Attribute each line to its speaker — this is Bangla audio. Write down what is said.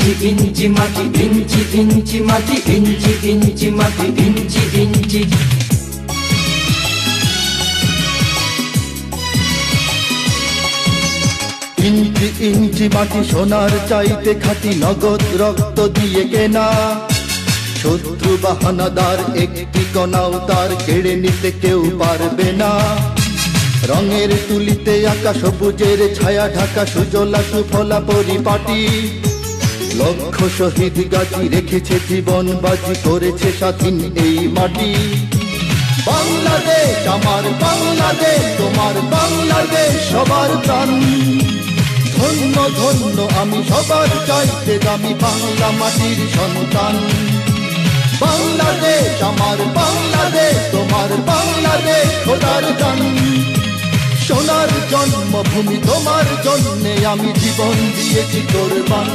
Speaker 1: ইঞ্চি ইঞ্চি মাটি, ইঞ্চি ইঞ্চি মাটি, ইঞ্চি ইঞ্চি মাটি, ইঞ্চি ইঞ্চি।
Speaker 2: ইঞ্চি ইঞ্চি মাটি সোনার চাইতে খাঁটি, নগদ রক্ত দিয়ে কেনা। শত্রু বাহানাদার একটি কণাও তার কেড়ে নিতে কেউ পারবে না। রঙের তুলিতে আঁকা সবুজের ছায়া ঢাকা সুজলা সুফলা পরিপাটি। লক্ষ শহীদ গাজী রেখেছে জীবন বাজি, করেছে স্বাধীন এই মাটি। বাংলাদেশ আমার বাংলাদেশ, তোমার বাংলাদেশ সবার প্রাণ। ধন্য ধন্য আমি সবার চাইতে দামি বাংলা মাটির সন্তান। বাংলাদেশ আমার বাংলাদেশ, তোমার বাংলাদেশ খোদার দান। সোনার জন্মভূমি তোমার জন্যে আমি জীবন দিয়েছি কোরবান।